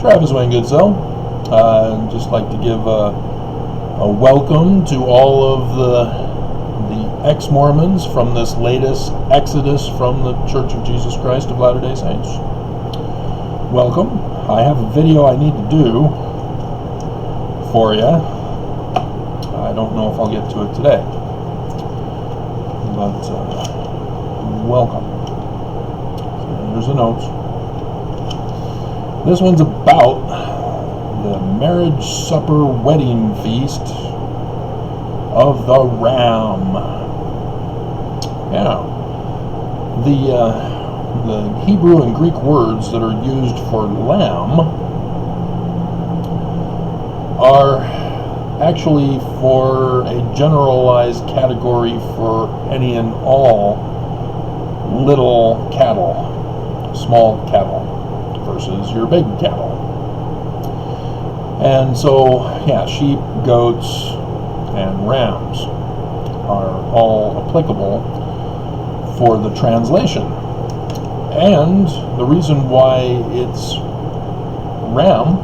Travis Wayne Goodsell. Just like to give a welcome to all of the ex-Mormons from this latest exodus from the Church of Jesus Christ of Latter-day Saints. Welcome. I have a video I need to do for you. I don't know if I'll get to it today, but welcome. So here's the notes. This one's about the marriage supper wedding feast of the Ram. Yeah. The Hebrew and Greek words that are used for lamb are actually for a generalized category for any and all little cattle, small cattle, versus your big cattle. And so, yeah, sheep, goats, and rams are all applicable for the translation. And the reason why it's ram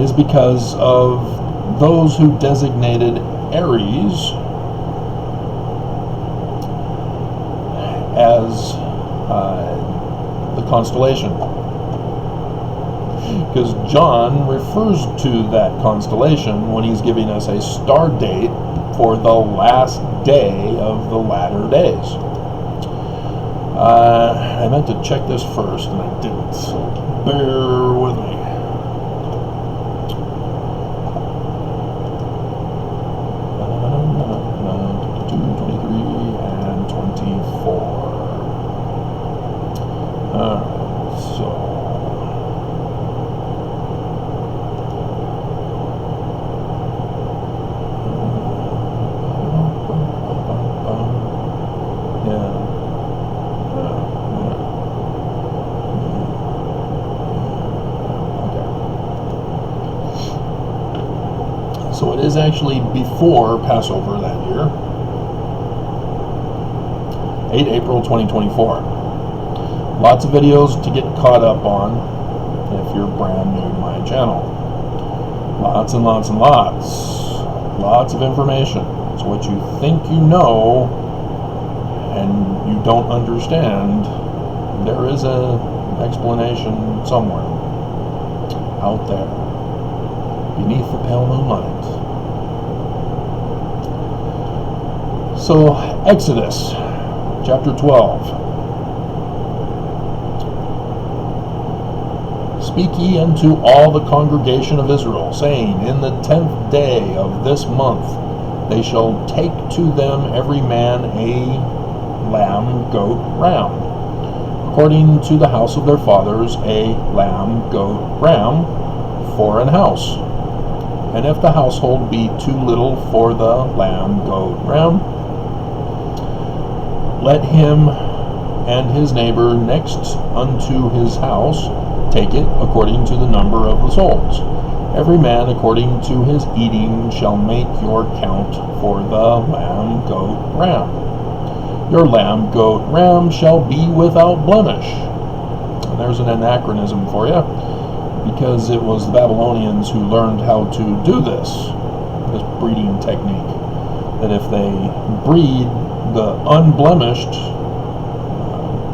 is because of those who designated Aries as the constellation. Because John refers to that constellation when he's giving us a star date for the last day of the latter days. I meant to check this first and I didn't, so bear with me. So it is actually before Passover that year, 8 April 2024. Lots of videos to get caught up on if you're brand new to my channel. Lots and lots and lots. Lots of information. So what you think you know and you don't understand, there is an explanation somewhere out there beneath the pale moonlight. So, Exodus, chapter 12. Speak ye unto all the congregation of Israel, saying, in the 10th day of this month they shall take to them every man a lamb, goat, ram, according to the house of their fathers, a lamb, goat, ram, for an house. And if the household be too little for the lamb, goat, ram, let him and his neighbor next unto his house take it according to the number of the souls. Every man according to his eating shall make your count for the lamb, goat, ram. Your lamb, goat, ram shall be without blemish. And there's an anachronism for you, because it was the Babylonians who learned how to do this breeding technique. That if they breed the unblemished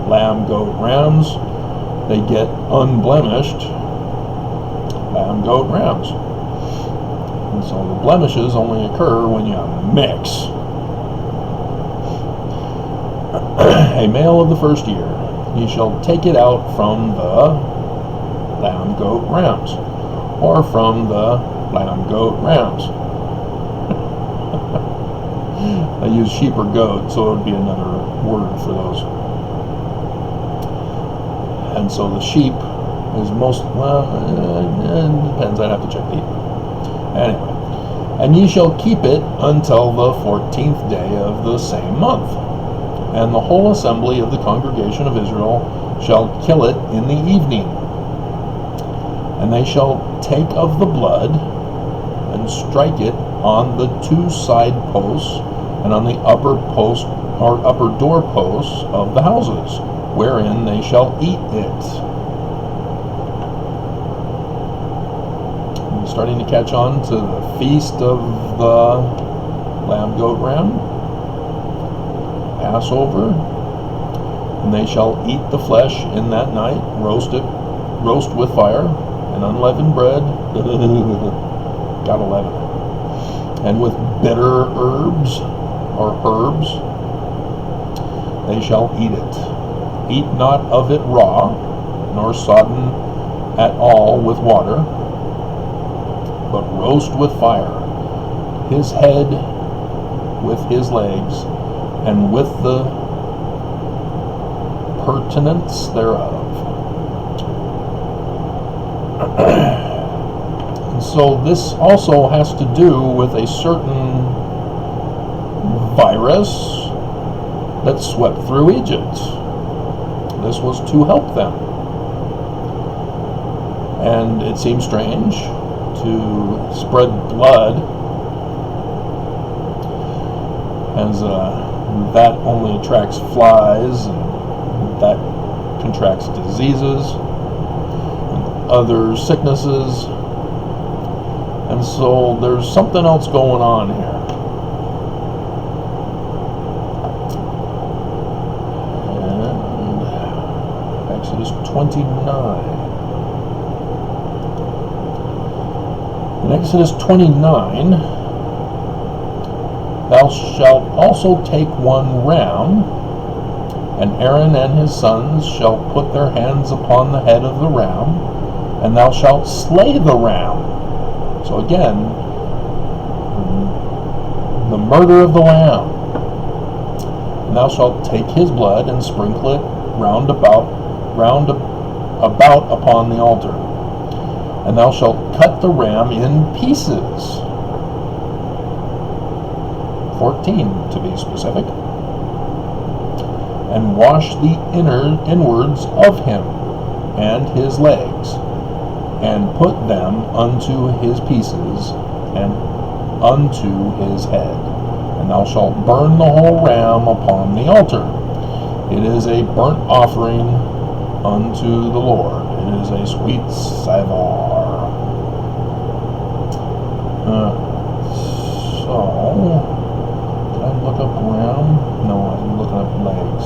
lamb, goat, rams, they get unblemished lamb, goat, rams. And so the blemishes only occur when you mix. A male of the first year, ye shall take it out from the lamb, goat, rams, or from the lamb, goat, rams. I use sheep or goat, so it would be another word for those. And so the sheep is most, well, it depends, I'd have to check the anyway. And ye shall keep it until the 14th day of the same month. And the whole assembly of the congregation of Israel shall kill it in the evening. And they shall take of the blood and strike it on the two side posts and on the upper post or upper door posts of the houses, wherein they shall eat it. starting to catch on to the feast of the lamb, goat, ram, Passover. And they shall eat the flesh in that night, roast with fire, and unleavened bread. Got 11. And with bitter herbs, they shall eat it. Eat not of it raw, nor sodden at all with water, but roast with fire, his head with his legs, and with the purtenance thereof. And so this also has to do with a certain virus that swept through Egypt. This was to help them. And it seems strange to spread blood, as that only attracts flies, and that contracts diseases and other sicknesses. And so there's something else going on here. And Exodus 29. In Exodus 29, thou shalt also take one ram, and Aaron and his sons shall put their hands upon the head of the ram, and thou shalt slay the ram. So again, the murder of the lamb. And thou shalt take his blood and sprinkle it round about upon the altar. And thou shalt cut the ram in pieces. 14 to be specific. And wash the inwards of him and his legs, and put them unto his pieces and unto his head. And thou shalt burn the whole ram upon the altar. It is a burnt offering unto the Lord. It is a sweet savour. So, did I look up ram? No, I'm looking up legs.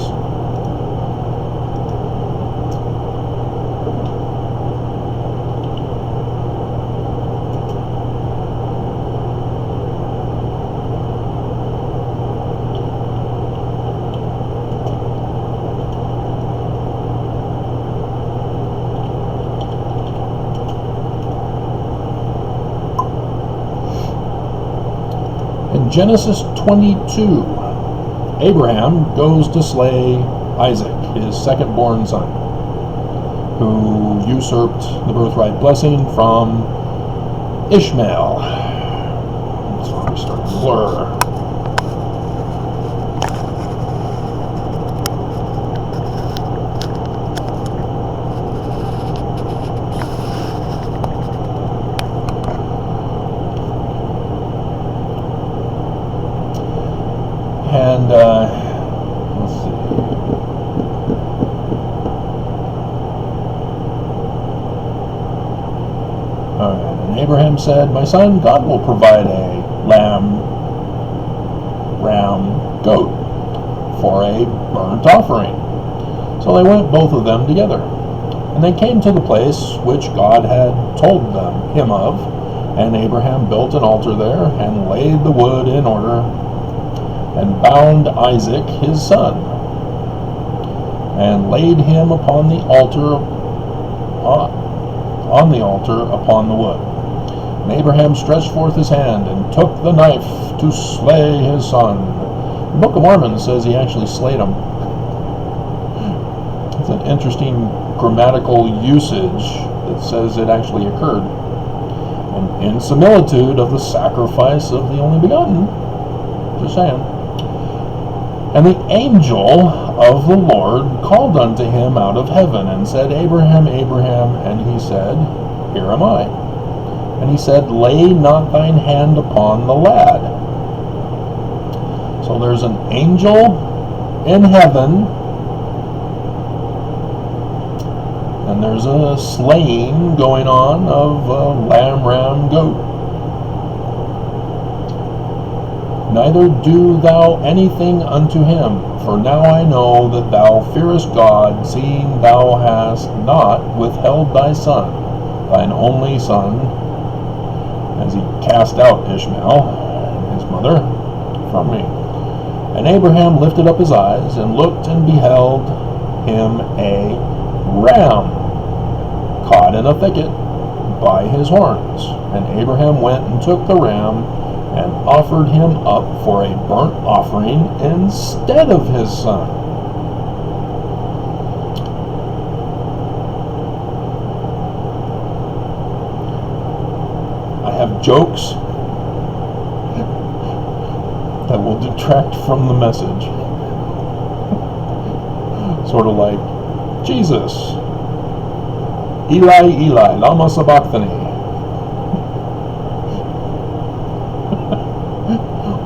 Genesis 22, Abraham goes to slay Isaac, his second-born son, who usurped the birthright blessing from Ishmael. So we start to blur. And let's see. All right. And Abraham said, "My son, God will provide a lamb, ram, goat for a burnt offering." So they went both of them together, and they came to the place which God had told him of. And Abraham built an altar there and laid the wood in order, and bound Isaac his son, and laid him upon the altar upon the wood. And Abraham stretched forth his hand and took the knife to slay his son. The Book of Mormon says he actually slayed him. It's an interesting grammatical usage that says it actually occurred. And in similitude of the sacrifice of the only begotten. Just saying. And the angel of the Lord called unto him out of heaven, and said, Abraham, Abraham. And he said, Here am I. And he said, Lay not thine hand upon the lad. So there's an angel in heaven And there's a slaying going on of lamb, ram, goat. Neither do thou anything unto him, for now I know that thou fearest God, seeing thou hast not withheld thy son, thine only son, as he cast out Ishmael, his mother, from me. And Abraham lifted up his eyes, and looked, and beheld him a ram caught in a thicket by his horns. And Abraham went and took the ram, and offered him up for a burnt offering instead of his son. I have jokes that will detract from the message. Sort of like, Jesus, Eli, Eli, lama sabachthani.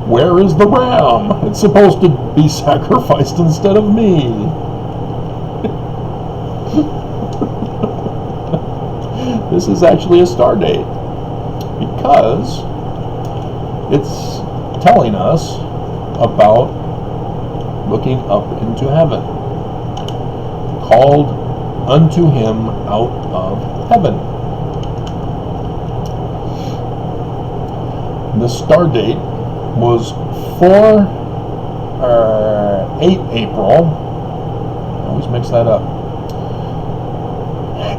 Where is the ram? It's supposed to be sacrificed instead of me. This is actually a star date because it's telling us about looking up into heaven, called unto him out of heaven. The star date was 8 April. I always mix that up.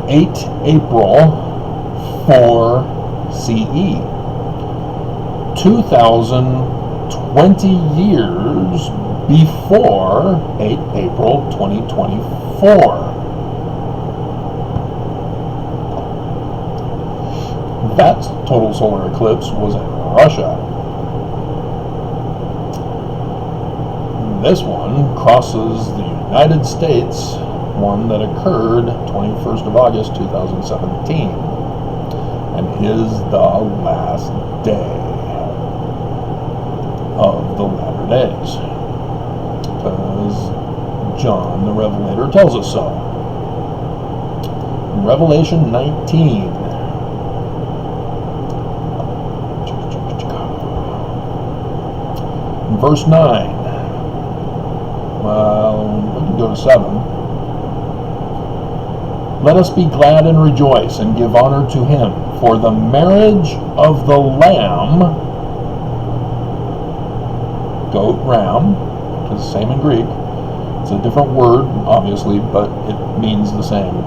8 April 4 CE. 2020 years before 8 April 2024. That total solar eclipse was in Russia. This one crosses the United States, one that occurred 21st of August 2017, and is the last day of the latter days, because John the Revelator tells us so. In Revelation 19, verse 9, well, we can go to 7. Let us be glad and rejoice and give honor to him, for the marriage of the Lamb, goat, ram, which is the same in Greek. It's a different word, obviously, but it means the same.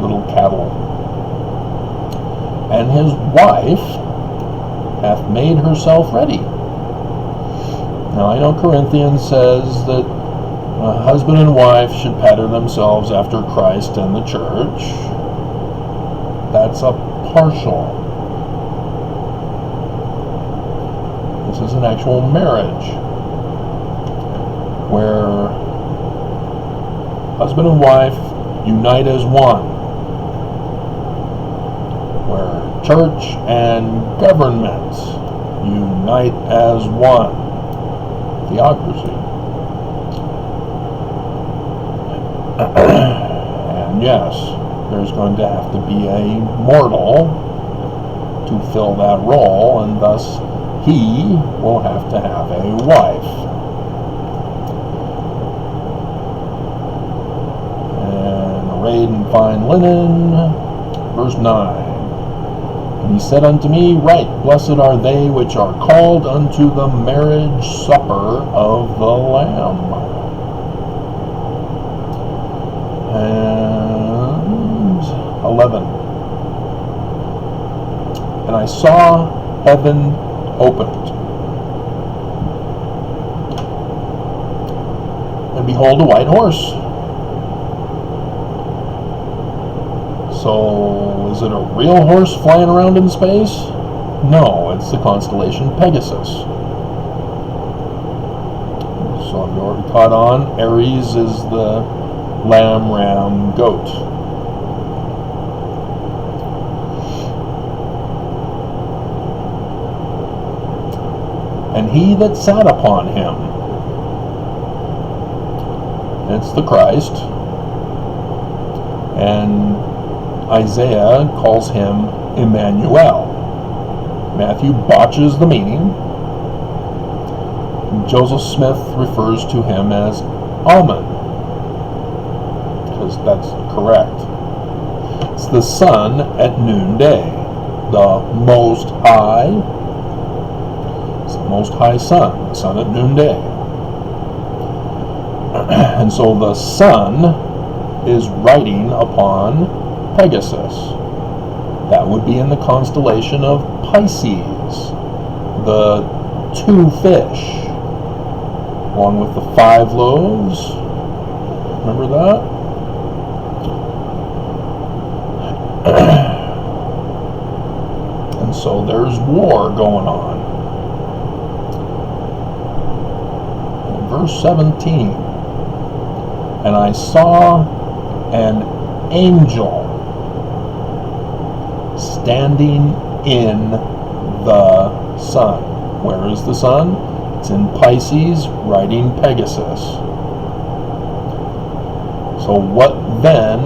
Little cattle. And his wife hath made herself ready. Now, I know Corinthians says that a husband and wife should pattern themselves after Christ and the church. That's a partial. This is an actual marriage where husband and wife unite as one, where church and government unite as one. Theocracy. And yes, there's going to have to be a mortal to fill that role, and thus he will have to have a wife. And arrayed in fine linen, verse 9. And he said unto me, Right, blessed are they which are called unto the marriage supper of the Lamb. And 11. And I saw heaven opened, and behold, a white horse. So, is it a real horse flying around in space? No, it's the constellation Pegasus. So, if you already caught on, Aries is the lamb, ram, goat. And he that sat upon him, it's the Christ, and Isaiah calls him Emmanuel. Matthew botches the meaning. Joseph Smith refers to him as Amen, because that's correct. It's the sun at noonday, the Most High. It's the Most High Sun, the sun at noonday. And so the sun is riding upon Pegasus. That would be in the constellation of Pisces, the 2 fish, along with the 5 loaves. Remember that? And so there's war going on. In verse 17, and I saw an angel standing in the sun. Where is the sun? It's in Pisces, riding Pegasus. So what then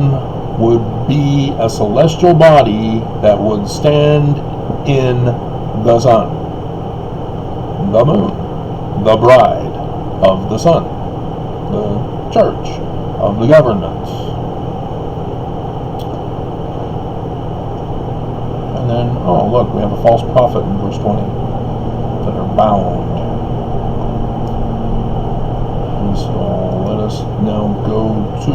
would be a celestial body that would stand in the sun? The moon, the bride of the sun, the church of the government. And then, oh look, we have a false prophet in verse 20 that are bound. And so let us now go to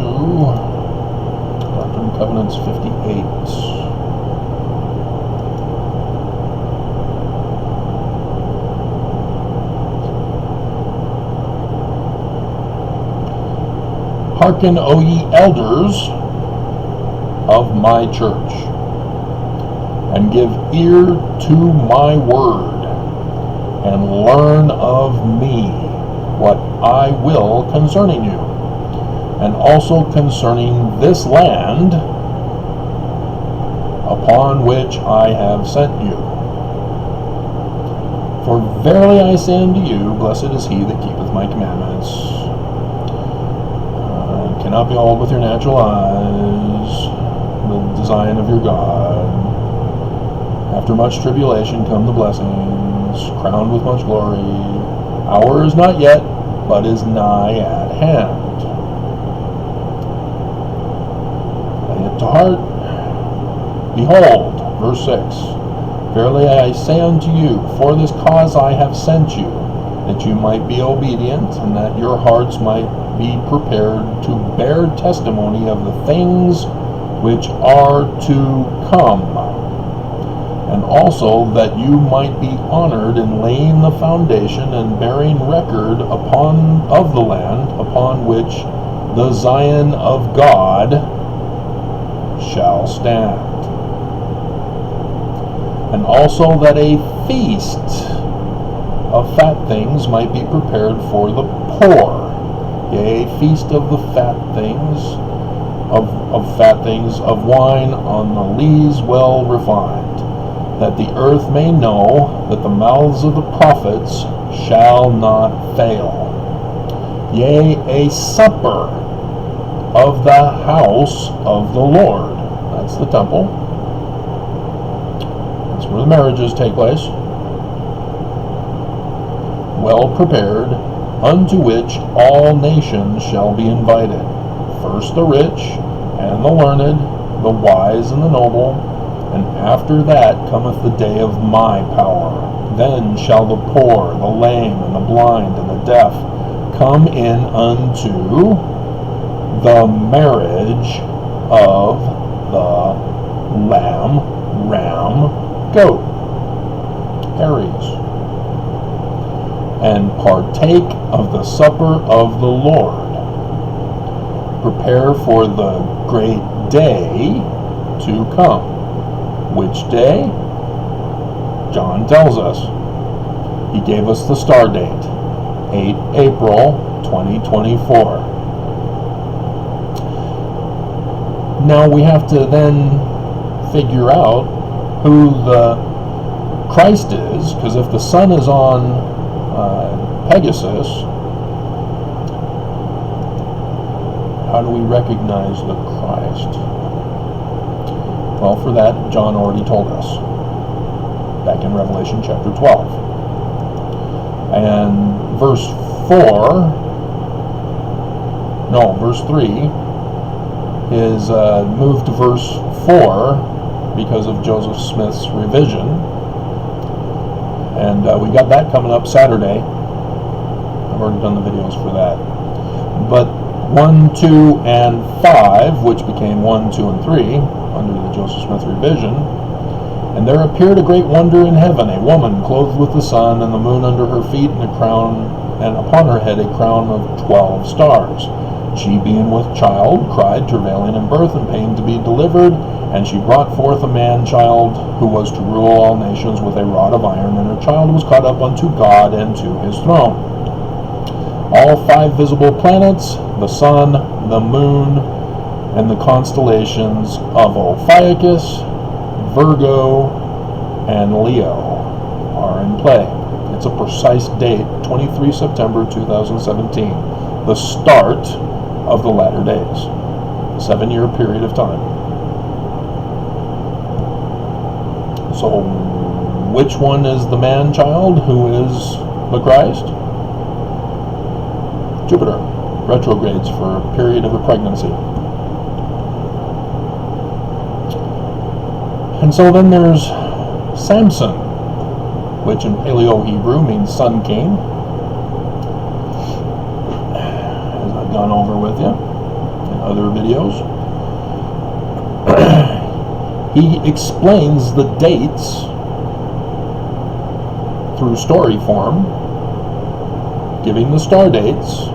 Doctrine and Covenants 58. Hearken, O ye elders of my church, and give ear to my word, and learn of me what I will concerning you, and also concerning this land upon which I have sent you. For verily I say unto you, blessed is he that keepeth my commandments, cannot behold with your natural eyes the design of your God. After much tribulation come the blessings, crowned with much glory. Hour is not yet, but is nigh at hand. Lay it to heart. Behold, verse 6, verily I say unto you, for this cause I have sent you, that you might be obedient, and that your hearts might be prepared to bear testimony of the things which are to come, and also that you might be honored in laying the foundation and bearing record of the land upon which the Zion of God shall stand, and also that a feast of fat things might be prepared for the poor, yea, feast of the fat things, of wine on the lees well refined, that the earth may know that the mouths of the prophets shall not fail. Yea, a supper of the house of the Lord. That's the temple. That's where the marriages take place. Well prepared, unto which all nations shall be invited. First the rich, and the learned, the wise and the noble, and after that cometh the day of my power. Then shall the poor, the lame, and the blind, and the deaf come in unto the marriage of the lamb, ram, goat, Aries, and partake of the supper of the Lord. Prepare for the great day to come. Which day? John tells us. He gave us the star date, 8 April 2024. Now we have to then figure out who the Christ is, because if the sun is on Pegasus, how do we recognize the Christ? Well, for that, John already told us back in Revelation chapter 12. And verse 3 is moved to verse 4 because of Joseph Smith's revision. And we got that coming up Saturday. I've already done the videos for that. But 1, 2, and 5, which became 1, 2, and 3 under the Joseph Smith revision. And there appeared a great wonder in heaven, a woman clothed with the sun and the moon under her feet, and upon her head a crown of 12 stars. She, being with child, cried, travailing in birth and pain to be delivered. And she brought forth a man-child, who was to rule all nations with a rod of iron, and her child was caught up unto God and to his throne. All 5 visible planets, the sun, the moon, and the constellations of Ophiuchus, Virgo, and Leo are in play. It's a precise date, 23 September 2017, the start of the latter days, 7-year period of time. So, which one is the man-child who is the Christ? Jupiter retrogrades for a period of a pregnancy. And so then there's Samson, which in Paleo-Hebrew means Sun King, as I've gone over with you in other videos. He explains the dates through story form, giving the star dates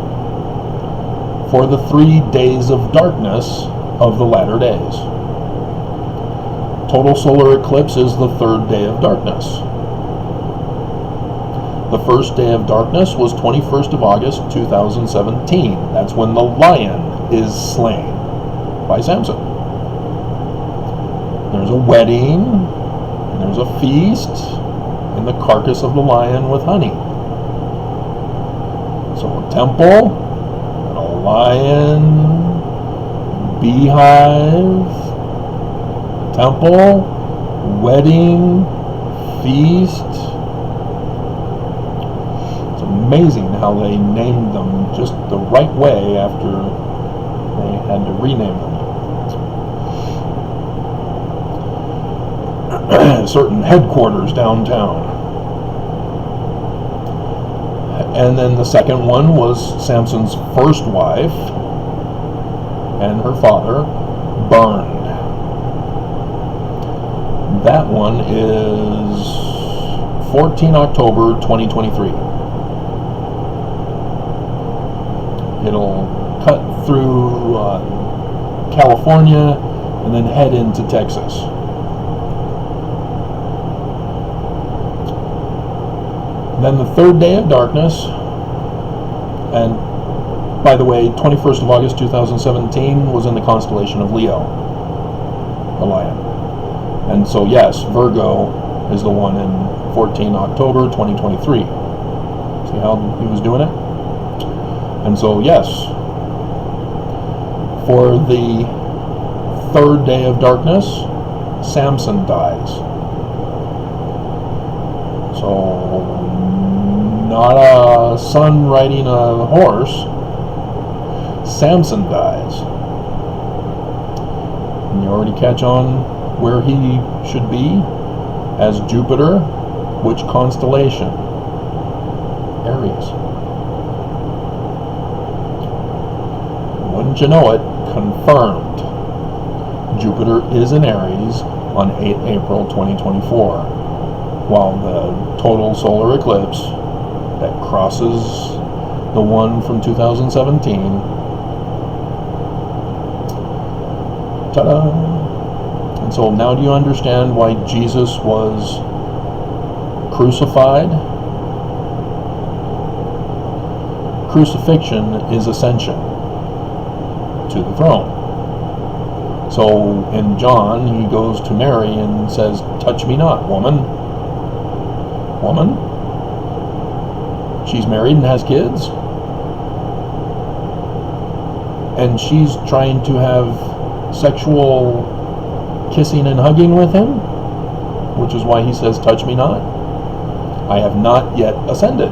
for the 3 days of darkness of the latter days. Total solar eclipse is the 3rd day of darkness. The first day of darkness was 21st of August 2017. That's when the lion is slain by Samson. There's a wedding, and there's a feast, and the carcass of the lion with honey. So a temple, and a lion, beehive, temple, wedding, feast. It's amazing how they named them just the right way after they had to rename them. Certain headquarters downtown. And then the second one was Samson's first wife and her father burned. That one is 14 October 2023. It'll cut through California and then head into Texas. Then the 3rd day of darkness, and by the way, 21st of August 2017 was in the constellation of Leo, the lion. And so yes, Virgo is the one in 14 October 2023. See how he was doing it? And so yes, for the 3rd day of darkness, Samson dies. So not a son riding a horse, Samson dies. And you already catch on where he should be as Jupiter, which constellation? Aries. Wouldn't you know it, confirmed. Jupiter is in Aries on 8 April 2024, while the total solar eclipse that crosses the one from 2017. Ta-da! And so now do you understand why Jesus was crucified? Crucifixion is ascension to the throne. So in John, he goes to Mary and says, "Touch me not, woman." Woman? She's married and has kids. And she's trying to have sexual kissing and hugging with him, which is why he says, touch me not. I have not yet ascended.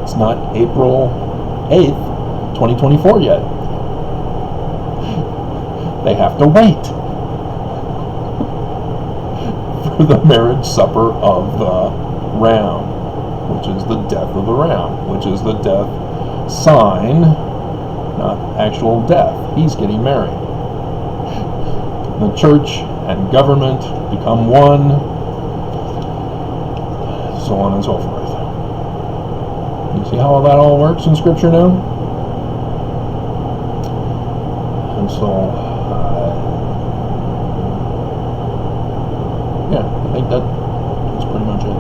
It's not April 8th, 2024 yet. They have to wait for the marriage supper of the Ram, which is the death of the Ram, which is the death sign, not actual death. He's getting married. The church and government become one, so on and so forth. You see how that all works in Scripture now? And so, yeah, I think that's pretty much it.